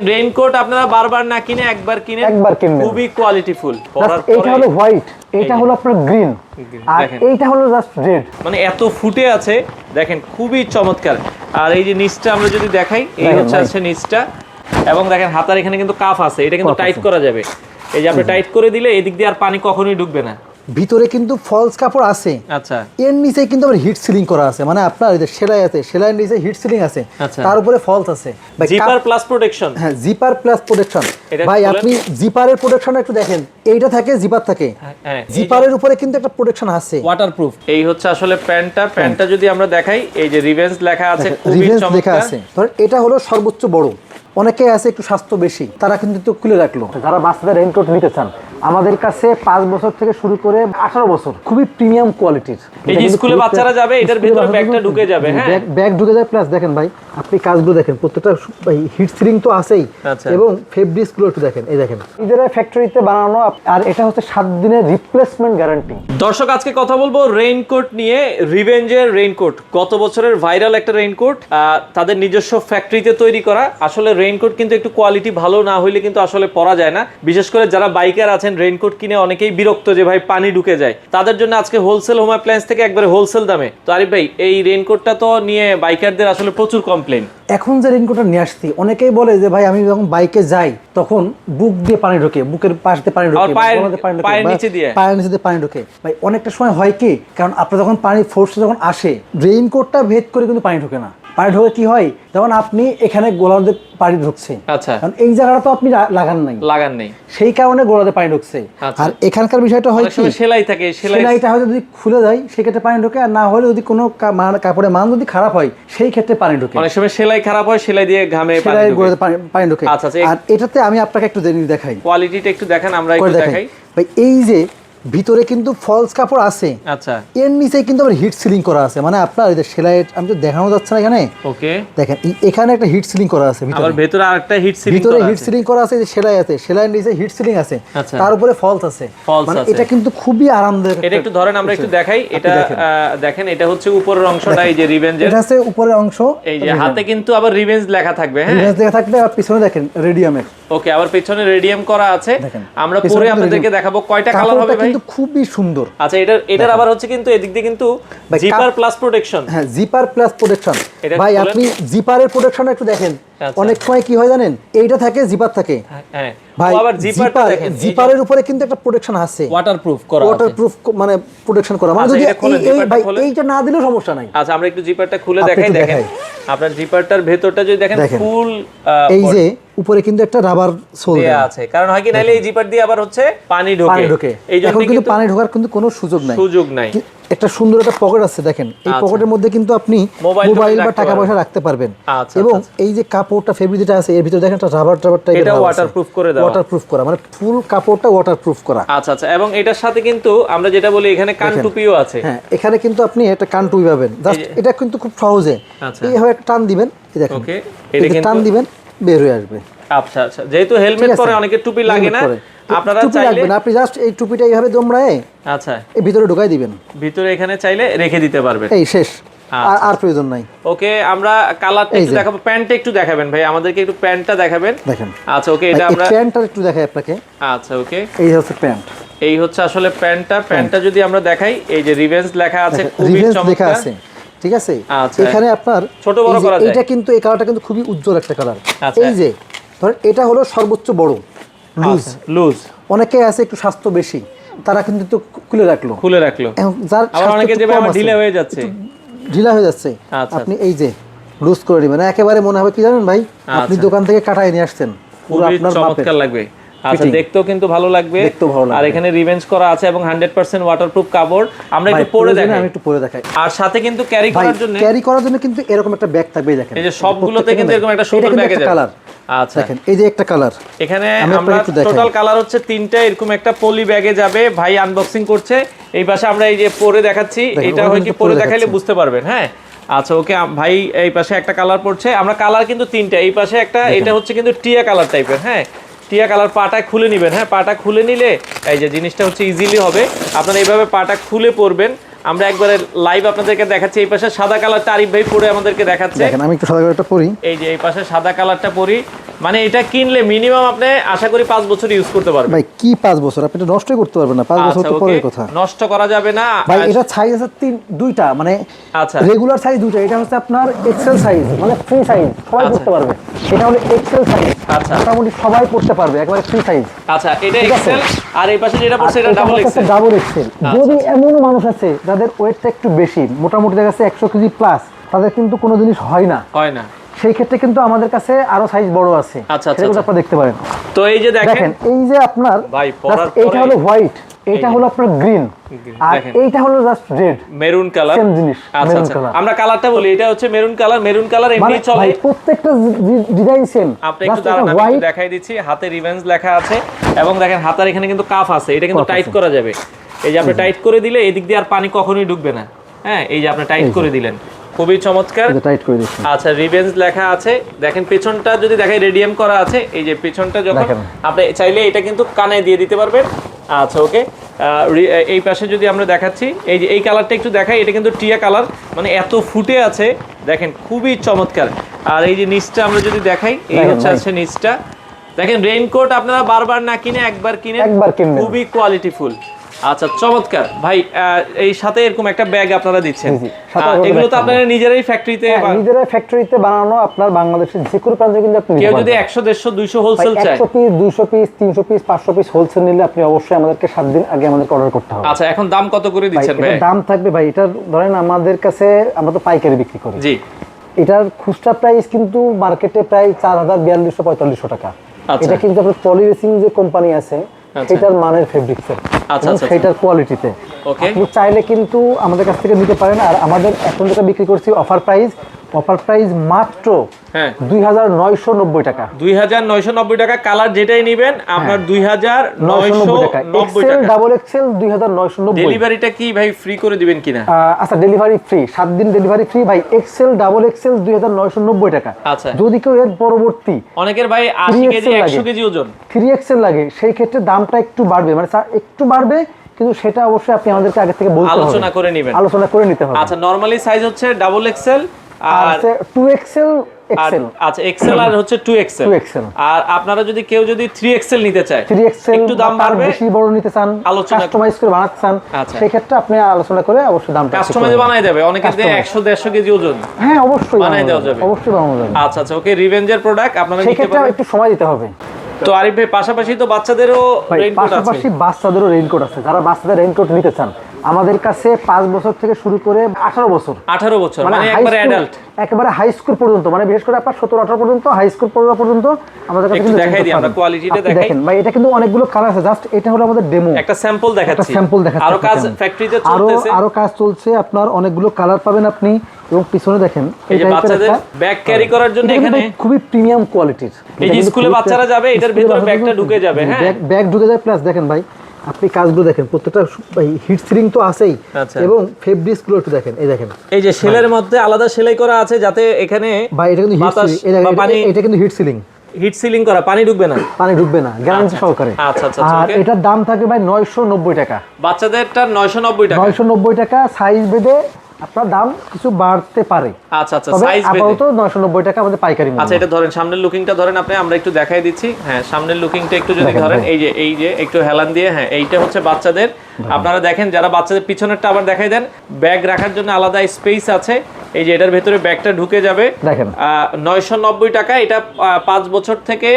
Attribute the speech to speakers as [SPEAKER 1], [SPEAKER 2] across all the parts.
[SPEAKER 1] Raincoat আপনারা বারবার না কিনে একবার কিনেন, খুবই কোয়ালিটিফুল।
[SPEAKER 2] এটা হলো হোয়াইট, এটা হলো আপনার গ্রিন, আর এইটা হলো জাস্ট রেড।
[SPEAKER 1] মানে এত ফুটে আছে দেখেন, খুবই চমৎকার। আর এই যে নিচটা আমরা যদি দেখাই, এই হচ্ছে নিচটা, এবং দেখেন হাতার এখানে কিন্তু কাফ আছে, এটা কিন্তু টাইট করা যাবে। এই যে আপনি টাইট করে দিলে এদিক দিয়ে আর পানি কখনোই ঢুকবে না।
[SPEAKER 2] ভিতরে কিন্তু ফলস কাপড় আছে।
[SPEAKER 1] আচ্ছা,
[SPEAKER 2] এর নিচে কিন্তু আবার হিট সিলিং করা আছে, মানে আপনার এই যে সেলাই আছে, সেলাইয়ের নিচে হিট সিলিং আছে, তার উপরে ফলস আছে।
[SPEAKER 1] Zipper plus protection.
[SPEAKER 2] হ্যাঁ, জিপার প্লাস প্রোটেকশন। ভাই আপনি জিপারের প্রোটেকশন একটু দেখেন, এইটা থাকে, জিপার থাকে, জিপারের উপরে কিন্তু একটা প্রোটেকশন আছে,
[SPEAKER 1] ওয়াটারপ্রুফ। এই হচ্ছে আসলে প্যান্টটা যদি আমরা দেখাই, এই যে রিভেঞ্জ লেখা আছে, খুবই চমৎকার
[SPEAKER 2] লেখা আছে। ধরেন এটা হলো সর্বোচ্চ বড়, অনেকে আছে একটু স্বাস্থ্য বেশি, তারা কিন্তু একটু খুলে রাখলো। যারা বাচ্চাদের রেইনকোট নিতে চান, আমাদের কাছে 5 বছর থেকে শুরু করে 18 বছর, খুবই প্রিমিয়াম কোয়ালিটির।
[SPEAKER 1] এই যে স্কুলে বাচ্চারা যাবে, এটার ভিতরে ব্যাগটা ঢুকে যাবে। হ্যাঁ,
[SPEAKER 2] ব্যাগ ঢুকে যায়। প্লাস দেখেন ভাই, আপনি কাজগুলো দেখেন, প্রত্যেকটা হিট সিলিং তো আছেই, এবং ফেব্রিক্স গুলো একটু দেখেন। এই দেখেন, নিজেরা ফ্যাক্টরিতে বানানো, আর এটা হচ্ছে 7 দিনের রিপ্লেসমেন্ট গ্যারান্টি।
[SPEAKER 1] দর্শক, আজকে কথা বলবো রেইনকোট নিয়ে। রিভেঞ্জের রেইনকোট গত বছরের ভাইরাল একটা রেইনকোট, তাদের নিজস্ব ফ্যাক্টরিতে তৈরি করা। আসলে রেইনকোট কিন্তু একটু কোয়ালিটি ভালো না হইলে কিন্তু আসলে পরা যায় না। বিশেষ করে যারা বাইকার আছেন, রেইনকোট কিনে অনেকেই বিরক্ত যে ভাই পানি ঢুকে যায়, তাদের জন্য আজকে হোলসেল হোম অ্যাপ্লায়েন্স থেকে একবারে হোলসেল দামে। তো আরিফ ভাই, এই রেইনকোটটা তো নিয়ে বাইকারদের আসলে প্রচুর কমপ্লেন।
[SPEAKER 2] এখন যে রেইনকোটটা নিয়ে আসছি, অনেকেই বলে যে ভাই আমি যখন বাইকে যাই তখন বুক দিয়ে পানি ঢোকে, বুকের পাশ দিয়ে পানি ঢোকে,
[SPEAKER 1] পায়ের নিচে দিয়ে
[SPEAKER 2] পানি ঢোকে। ভাই অনেকটা সময় হয় কি, কারণ আপনার যখন পানি ফোর্সে যখন আসে, রেইনকোটটা ভেদ করে কিন্তু পানি ঢোকে না। পানি ঢোকে কি হয়, যেমন আপনি এখানে গোলাতে পানি ঢুকছে,
[SPEAKER 1] আচ্ছা,
[SPEAKER 2] কারণ এই জায়গাটা তো আপনি লাগান নাই, সেই কারণে গোলাতে পানি ঢুকছে। আর এখানকার বিষয়টা হয় কি,
[SPEAKER 1] সেলাই থাকে, সেলাইটা
[SPEAKER 2] হয়তো যদি খুলে যায় সেক্ষেত্রে পানি ঢোকে, আর না হলে যদি কোনো কাপড়ের মান যদি খারাপ হয় সেই ক্ষেত্রে পানি ঢোকে।
[SPEAKER 1] অনেক সময় সেলাই খারাপ হয়, সেলাই দিয়ে ঘামে
[SPEAKER 2] পানি ঢোকে। আর এটাতে আমি আপনাকে একটু দেখাই,
[SPEAKER 1] কোয়ালিটিটা একটু দেখান, আমরা একটু দেখাই।
[SPEAKER 2] ভাই এই যে ভিতরে কিন্তু ফলস কাপড় আছে,
[SPEAKER 1] আচ্ছা,
[SPEAKER 2] এর নিচে কিন্তু আবার হিট সিলিং করা আছে, মানে আপনার এই যে সেলাই, আমি তো দেখানো যাচ্ছে না এখানে, ওকে দেখেন এখানে একটা হিট সিলিং করা আছে,
[SPEAKER 1] ভিতরে আরেকটা হিট সিলিং,
[SPEAKER 2] ভিতরে হিট সিলিং করা আছে, যে সেলাই আছে, সেলাইয়ের নিচে হিট সিলিং আছে, তার উপরে ফলস আছে, মানে এটা কিন্তু খুবই আরামদায়ক।
[SPEAKER 1] এটা একটু ধরেন, আমরা একটু দেখাই। এটা দেখেন, এটা হচ্ছে উপরের অংশটা, এই যে রিভেঞ্জের,
[SPEAKER 2] এটা আছে উপরের অংশ।
[SPEAKER 1] এই যে হাতে কিন্তু আবার রিভেঞ্জ লেখা থাকবে। হ্যাঁ,
[SPEAKER 2] রিভেঞ্জ লেখা থাকবে, আর পিছনে দেখেন রেডিয়ামের,
[SPEAKER 1] ওকে, আবার পিছনে রেডিয়াম করা আছে। আমরা পরে আপনাদেরকে দেখাবো কয়টা কালার হবে ভাই,
[SPEAKER 2] কিন্তু খুবই সুন্দর।
[SPEAKER 1] আচ্ছা, এটার আবার হচ্ছে কিন্তু এদিক দিয়ে কিন্তু জিপার প্লাস প্রোটেকশন।
[SPEAKER 2] হ্যাঁ, জিপার প্লাস প্রোটেকশন। ভাই আপনি জিপারের প্রোটেকশন একটু দেখেন, অনেক সময় কি হয় জানেন, এইটা থাকে, জিপার থাকে।
[SPEAKER 1] হ্যাঁ
[SPEAKER 2] ভাই, আবার জিপারটা দেখেন, জিপারের উপরে কিন্তু একটা প্রোটেকশন আছে,
[SPEAKER 1] ওয়াটারপ্রুফ করা,
[SPEAKER 2] ওয়াটারপ্রুফ মানে প্রোটেকশন করা, মানে যদি ভাই এইটা না দিলেও সমস্যা নাই।
[SPEAKER 1] আচ্ছা, আমরা একটু জিপারটা খুলে দেখাই। দেখেন আপনার জিপারটার ভেতরটা যদি দেখেন, ফুল
[SPEAKER 2] এই যে উপরে কিন্তু একটা রাবার সোল দেয়া
[SPEAKER 1] আছে, কারণ হয় কি নাইলে এই জিপার দিয়ে আবার হচ্ছে পানি ঢোকে, এই জন্য
[SPEAKER 2] কিন্তু পানি ঢোকার কিন্তু কোনো সুযোগ নাই। একটা সুন্দর একটা পকেট আছে, দেখেন এই পকেটের মধ্যে কিন্তু আপনি মোবাইল বা টাকা পয়সা রাখতে পারবেন। এবং এই যে কাপড়টা, ফেব্রিক যেটা আছে, এর ভিতরে দেখেন একটা রাবার টাইপের,
[SPEAKER 1] এটা ওয়াটারপ্রুফ করে দেওয়া,
[SPEAKER 2] ওয়াটারপ্রুফ করা, মানে ফুল কাপড়টা ওয়াটারপ্রুফ করা।
[SPEAKER 1] আচ্ছা আচ্ছা, এবং এটার সাথে কিন্তু আমরা যেটা বলি, এখানে কান টুপিও আছে।
[SPEAKER 2] হ্যাঁ, এখানে কিন্তু আপনি একটা কান টুপি পাবেন, জাস্ট এটা কিন্তু খুব সহজে এইভাবে একটা টান দিবেন, এই দেখেন, ওকে, এটা কিন্তু টান দিবেন, বের হয়ে আসবে।
[SPEAKER 1] আচ্ছা আচ্ছা, যেহেতু হেলমেট পরে অনেকে টুপি লাগে না, আপনারা চাইলে
[SPEAKER 2] আপনি জাস্ট এই টুপিটা এইভাবে দমড়ায়,
[SPEAKER 1] আচ্ছা, এই
[SPEAKER 2] ভিতরে ঢুকাই দিবেন,
[SPEAKER 1] ভিতরে এখানে চাইলে রেখে দিতে পারবেন,
[SPEAKER 2] এই শেষ, আর প্রয়োজন নাই।
[SPEAKER 1] ওকে, আমরা কালারটা একটু দেখাবো, প্যান্টটা একটু দেখাবেন ভাই, আমাদেরকে একটু প্যান্টটা দেখাবেন।
[SPEAKER 2] দেখেন,
[SPEAKER 1] আচ্ছা, ওকে, এটা আমরা
[SPEAKER 2] প্যান্টটা একটু দেখাই আপনাকে।
[SPEAKER 1] আচ্ছা, ওকে,
[SPEAKER 2] এই হচ্ছে প্যান্ট,
[SPEAKER 1] এই হচ্ছে আসলে প্যান্টটা যদি আমরা দেখাই, এই যে রিভেঞ্জ লেখা আছে, খুবই চমৎকার আছে,
[SPEAKER 2] ঠিক আছে। এখানে আপনার
[SPEAKER 1] ছোট বড় করা যায়,
[SPEAKER 2] এটা কিন্তু এই কালারটা কিন্তু খুবই উজ্জ্বল একটা কালার। এই যে ধরেন এটা হলো সর্বোচ্চ বড়, লুজ, অনেকে আছে একটু স্বাস্থ্য বেশি, তারা কিন্তু একটু খুলে রাখলো,
[SPEAKER 1] যার আবার অনেকে যে আমার ঢিলা হয়ে যাচ্ছে,
[SPEAKER 2] আপনি এই যে লুজ করে দিবেন, একেবারে মনে হবে কি জানেন ভাই, আপনি দোকান থেকে কাটাই নিয়ে আসছেন, পুরো আপনার
[SPEAKER 1] চমৎকার লাগবে। আচ্ছা, দেখতেও কিন্তু ভালো লাগবে, আর এখানে রিভেঞ্জ করা আছে এবং 100% ওয়াটারপ্রুফ কাপড়। আমরা একটু পরে দেখাই, আর সাথে কিন্তু ক্যারি করার জন্য
[SPEAKER 2] কিন্তু এরকম একটা ব্যাগ থাকবে, দেখেন
[SPEAKER 1] এই যে সবগুলোতে কিন্তু এরকম একটা সুন্দর ব্যাগ আছে,
[SPEAKER 2] কালার। আচ্ছা, দেখেন এই যে একটা কালার,
[SPEAKER 1] এখানে আমরা টোটাল কালার হচ্ছে 3টা, এরকম একটা পলি ব্যাগে যাবে। ভাই আনবক্সিং করছে, এই পাশে আমরা এই যে পরে দেখাচ্ছি, এটা হয় কি পরে দেখাইলে বুঝতে পারবেন। হ্যাঁ, আচ্ছা, ওকে ভাই, এই পাশে একটা কালার পড়ছে, আমরা কালার কিন্তু 3টা, এই পাশে একটা, এটা হচ্ছে কিন্তু টিয়া কালার টাইপের। হ্যাঁ, টিয়া কালার, পাটা খুলে নেবেন। হ্যাঁ, পাটা খুলে নিলে এই যে জিনিসটা হচ্ছে ইজিলি হবে, আপনারা এইভাবে পাটা খুলে পরবেন। আমরা একবারে লাইভ আপনাদেরকে দেখাচ্ছি। এই পাশে সাদা কালারটা আরিফ ভাই পরে আমাদেরকে দেখাচ্ছে,
[SPEAKER 2] দেখেন আমি একটু সাদা কালারটা পরি,
[SPEAKER 1] এই যে এই পাশে সাদা কালারটা পরি, মানে এটা কিনলে মিনিমাম আপনি আশা করি 5 বছর ইউজ করতে পারবেন।
[SPEAKER 2] ভাই কি 5 বছর, আপনি এটা নষ্টই করতে পারবেন না, 5 বছর তো পরের কথা।
[SPEAKER 1] নষ্ট করা যাবে না
[SPEAKER 2] ভাই। এটা সাইজ আছে দুইটা, মানে
[SPEAKER 1] আচ্ছা
[SPEAKER 2] রেগুলার সাইজ দুইটা। এটা হচ্ছে আপনার এক্সেল সাইজ, মানে ফ্রি সাইজ, সবাই পড়তে পারবে। এটা হলো এক্সেল সাইজ,
[SPEAKER 1] আচ্ছা
[SPEAKER 2] মোটামুটি সবাই পড়তে পারবে, একবারে ফ্রি সাইজ।
[SPEAKER 1] আচ্ছা এটা এক্সেল, আর এই পাশে যেটা পড়ছে এটা ডাবল এক্সেল।
[SPEAKER 2] Double XL. যদি এমন মানুষ আছে যাদের ওয়েটটা একটু বেশি, মোটামুটি দেখা যাচ্ছে 100 কেজি প্লাস, তাদের কিন্তু কোনো জিনিস হয় না, সেই ক্ষেত্রে কিন্তু আমাদের কাছে আরো সাইজ বড় আছে।
[SPEAKER 1] আচ্ছা আচ্ছা
[SPEAKER 2] সেটা আপনারা দেখতে পারেন।
[SPEAKER 1] তো এই যে দেখেন,
[SPEAKER 2] এই যে আপনার
[SPEAKER 1] ভাই
[SPEAKER 2] এইটা হলো হোয়াইট, এইটা হলো আপনার গ্রিন, আর এইটা হলো just red
[SPEAKER 1] maroon colour,
[SPEAKER 2] same জিনিস।
[SPEAKER 1] আচ্ছা আচ্ছা আমরা কালারটা বলি, এটা হচ্ছে মেরুন কালার। মেরুন কালার এমনি চলে,
[SPEAKER 2] ভাই প্রত্যেকটা ডিজাইন সেম।
[SPEAKER 1] আপনি একটু দাঁড়ান, আমি একটু দেখাই দিচ্ছি। হাতে রিভেঞ্জ লেখা আছে এবং দেখেন হাতার এখানে কিন্তু কাফ আছে, এটা কিন্তু টাইট করা যাবে। এই যে আপনি টাইট করে দিলে এদিক দিয়ে আর পানি কখনোই ঢুকবে না। হ্যাঁ, এই যে আপনি টাইট করে দিলেন, খুবই চমৎকার।
[SPEAKER 2] টাইট করে দিচ্ছি।
[SPEAKER 1] আচ্ছা রিভেঞ্জ লেখা আছে, দেখেন পেছনটা যদি দেখাই রেডিয়াম করা আছে। এই যে পেছনটা যখন আপনি চাইলে এটা কিন্তু কানে দিয়ে দিতে পারবেন। আচ্ছা ওকে, এই পাশে যদি আমরা দেখাচ্ছি, এই যে এই কালারটা একটু দেখাই, এটা কিন্তু টিয়া কালার, মানে এত ফুটে আছে দেখেন, খুবই চমৎকার। আর এই যে নিচটা আমরা যদি দেখাই, এই হচ্ছে আছে নিচটা। দেখেন রেইনকোট আপনারা বারবার না কিনে একবার কিনে, খুবই কোয়ালিটিফুল। আচ্ছা চমৎকার ভাই। এই সাথে এরকম একটা ব্যাগ আপনারা দিচ্ছেন, এগুলো তো আপনারা নিজেরাই ফ্যাক্টরিতে
[SPEAKER 2] বানানো। আপনার বাংলাদেশের যে কোনো প্রান্তে কিন্তু আপনি
[SPEAKER 1] কেউ যদি 100 150 200 হোলসেল চায়,
[SPEAKER 2] 100 piece 200 piece 300 piece 500 piece wholesale নিলে আপনি অবশ্যই আমাদেরকে 7 দিন আগে আমাদেরকে অর্ডার করতে হবে।
[SPEAKER 1] আচ্ছা এখন দাম কত করে দিচ্ছেন ভাই?
[SPEAKER 2] দাম থাকবে ভাই, এটা ধরেন আমাদের কাছে, আমরা তো পাইকারি বিক্রি করি।
[SPEAKER 1] জি,
[SPEAKER 2] এটার খুচরা প্রাইস কিন্তু মার্কেটে প্রায় 4000 টাকা। এটা কিন্তু আপনার পলিরেসিং যে কোম্পানি আছে সেটার মানের ফেব্রিক্সের, আচ্ছা সেটার কোয়ালিটিতে আপনি চাইলে কিন্তু আমাদের কাছ থেকে নিতে পারেন। আর আমাদের এখন যেটা বিক্রি করছি অফার প্রাইস মাত্র 2990 টাকা।
[SPEAKER 1] 2990 টাকা, কালার যেটাই নেবেন আপনার 2990 টাকা।
[SPEAKER 2] XL double XL 2990।
[SPEAKER 1] ডেলিভারিটা কি ভাই ফ্রি করে দিবেন কিনা?
[SPEAKER 2] আচ্ছা ডেলিভারি ফ্রি, 7 দিন ডেলিভারি ফ্রি ভাই। এক্সেল ডাবল এক্সেল 2990 টাকা।
[SPEAKER 1] আচ্ছা
[SPEAKER 2] যদি কেউ এর পরবর্তী
[SPEAKER 1] অনেকের ভাই 80 কেজি 100 কেজি ওজন
[SPEAKER 2] 3 এক্সেল লাগে, সেই ক্ষেত্রে দামটা একটু বাড়বে, মানে একটু বাড়বে, কিন্তু সেটা অবশ্যই আপনি আমাদেরকে আগে থেকে বলতে হবে, আলোচনা করে নিতে হবে।
[SPEAKER 1] আচ্ছা নরমালি সাইজ হচ্ছে ডাবল এক্সেল আর
[SPEAKER 2] 2 এক্সেল এক্সেল।
[SPEAKER 1] আচ্ছা এক্সেল আর হচ্ছে 2 এক্সেল। আর আপনারা যদি কেউ 3 এক্সেল নিতে চায়,
[SPEAKER 2] 3 এক্সেল
[SPEAKER 1] একটু দাম বাড়বে,
[SPEAKER 2] বেশি বড় নিতে চান, কাস্টমাইজ করে বানাতে চান, সেই ক্ষেত্রে আপনি আলোচনা করে অবশ্যই দামটা
[SPEAKER 1] কাস্টমাইজ বানাই দেবে। অনেকের 100 150 কেজি ওজন,
[SPEAKER 2] হ্যাঁ অবশ্যই
[SPEAKER 1] বানাই দেওয়া যাবে,
[SPEAKER 2] অবশ্যই বানানো যাবে।
[SPEAKER 1] আচ্ছা আচ্ছা ওকে, রিভেঞ্জের প্রোডাক্ট আপনারা নিতে পারবেন,
[SPEAKER 2] একটু সময় দিতে হবে।
[SPEAKER 1] তো আরিফ ভাই পাশাপাশি তো বাচ্চাদেরও রেইনকোট আছে,
[SPEAKER 2] পাশাপাশি বাচ্চাদেরও রেইনকোট আছে। যারা বাচ্চাদের রেইনকোট নিতে চান, আমাদের কাছে 5 বছর থেকে শুরু করে 18 বছর,
[SPEAKER 1] মানে একবারে অ্যাডাল্ট,
[SPEAKER 2] একেবারে হাই স্কুল পর্যন্ত, মানে বিশেষ করে আপনার 17 18 পর্যন্ত, হাই স্কুল পর্যন্ত আমাদের কাছে কিন্তু
[SPEAKER 1] দেখাই দিই আমরা, কোয়ালিটিটা দেখাই।
[SPEAKER 2] দেখেন ভাই, এটা কিন্তু অনেকগুলো কালার আছে, জাস্ট এটা হলো আমাদের ডেমো,
[SPEAKER 1] একটা স্যাম্পল দেখাচ্ছি। আরো কাজ ফ্যাক্টরিতে চলতেছে,
[SPEAKER 2] আরো কাজ চলছে। আপনার অনেকগুলো কালার পাবেন আপনি। এবং পিছনে দেখেন
[SPEAKER 1] এই যে বাচ্চাদের ব্যাগ ক্যারি করার জন্য এখানে
[SPEAKER 2] খুবই প্রিমিয়াম কোয়ালিটির,
[SPEAKER 1] এই যে স্কুলে বাচ্চারা যাবে এটার ভিতরে ব্যাগটা ঢুকে যাবে। হ্যাঁ
[SPEAKER 2] ব্যাগ ঢুকে যায়, প্লাস দেখেন ভাই আপনি কাজগুলো দেখেন, প্রত্যেকটা হিট সিলিং তো আছেই, এবং ফেব্রিক্স গুলো একটু দেখেন। এই দেখেন,
[SPEAKER 1] এই যে সেলের মধ্যে আলাদা সেলাই করা আছে, যাতে এখানে
[SPEAKER 2] ভাই এটা কিন্তু এটা কিন্তু হিট সিলিং
[SPEAKER 1] করা, পানি ঢুকবে না,
[SPEAKER 2] গ্যারান্টি সহকারে।
[SPEAKER 1] আচ্ছা আচ্ছা,
[SPEAKER 2] আর এটার দাম থাকে ভাই 990 টাকা।
[SPEAKER 1] বাচ্চাদেরটা 990
[SPEAKER 2] টাকা, সাইজ ভেদে আপনার দাম কিছু বাড়তে পারে।
[SPEAKER 1] আচ্ছা আচ্ছা, সাইজ ভেদে
[SPEAKER 2] আপাতত 990 টাকা আমাদের পাইকারি মূল্য।
[SPEAKER 1] আচ্ছা এটা ধরেন, সামনের লুকিংটা ধরেন আপনি, আমরা একটু দেখাই দিচ্ছি। হ্যাঁ সামনের লুকিংটা একটু যদি ধরেন, এই যে একটু হেলান দিয়ে, হ্যাঁ এইটা হচ্ছে বাচ্চাদের। আপনারা দেখেন, যারা বাচ্চাদের পিছনেরটা আবার দেখাই দেন, ব্যাগ রাখার জন্য আলাদা স্পেস আছে। এই যে এটার ভেতরে ব্যাগটা ঢুকে যাবে।
[SPEAKER 2] দেখেন
[SPEAKER 1] 990 টাকা। এটা 5 বছর থেকে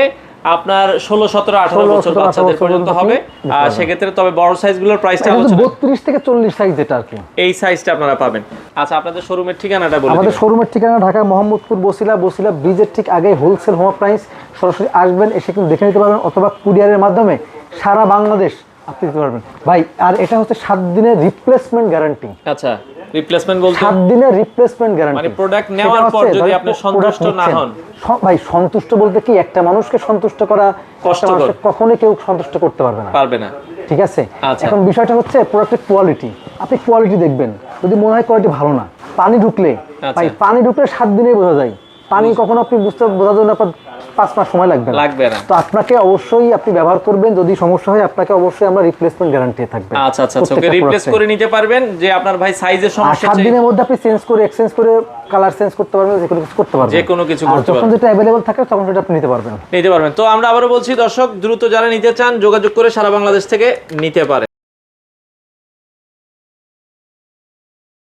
[SPEAKER 1] আপনার 16 17 18 বছর বাচ্চাদের পর্যন্ত হবে। আর সেক্ষেত্রে তবে বড় সাইজগুলোর প্রাইসটা আলোচনা
[SPEAKER 2] 32 থেকে 40 সাইজ, যেটা আর কি
[SPEAKER 1] এই সাইজটা আপনারা পাবেন। আচ্ছা আপনাদের শোরুমের ঠিকানাটা বলুন।
[SPEAKER 2] আমাদের শোরুমের ঠিকানা ঢাকা মোহাম্মদপুর বসিলা ব্রিজের ঠিক আগে, হোলসেল হোম প্রাইস। সরাসরি আসবেন, এসে কিন্তু দেখে নিতে পারবেন, অথবা কুরিয়ারের মাধ্যমে সারা বাংলাদেশ আপনি দিতে পারবেন ভাই। আর এটা হচ্ছে 7 দিনের রিপ্লেসমেন্ট গ্যারান্টি।
[SPEAKER 1] আচ্ছা রিপ্লেসমেন্ট বলতে
[SPEAKER 2] 7 দিনের রিপ্লেসমেন্ট গ্যারান্টি,
[SPEAKER 1] মানে প্রোডাক্ট নেওয়ার পর যদি আপনি সন্তুষ্ট না হন,
[SPEAKER 2] ভাই সন্তুষ্ট বলতে কি, একটা মানুষকে সন্তুষ্ট করা কষ্টকর, কখনোই কেউ সন্তুষ্ট করতে পারবে না, ঠিক আছে। এখন বিষয়টা হচ্ছে প্রোডাক্টের কোয়ালিটি। আপনি কোয়ালিটি দেখবেন, যদি মনে হয় কোয়ালিটি ভালো না, পানি ঢুকলে ভাই, পানি ঢুকলে 7 দিনেই বোঝা যায়। পানি কখনো আপনি বোঝা যায় না 5 মাস সময় লাগবে না। তো আপনাকে অবশ্যই আপনি ব্যবহার করবেন, যদি সমস্যা হয় আপনাকে অবশ্যই আমরা রিপ্লেসমেন্ট গ্যারান্টি থাকবে।
[SPEAKER 1] আচ্ছা আচ্ছা, ওকে রিপ্লেস করে নিতে পারবেন, যে আপনার ভাই সাইজের সমস্যা
[SPEAKER 2] 7 দিনের মধ্যে আপনি চেঞ্জ করে এক্সচেঞ্জ করে কালার চেঞ্জ করতে পারবেন, যে কোনো কিছু করতে পারবেন,
[SPEAKER 1] যে কোনো কিছু করতে পারবেন,
[SPEAKER 2] যখন যেটা अवेलेबल থাকে তখন সেটা আপনি নিতে পারবেন।
[SPEAKER 1] তো আমরা আবারো বলছি দর্শক, দ্রুত যারা নিতে চান যোগাযোগ করে সারা বাংলাদেশ থেকে নিতে পারেন।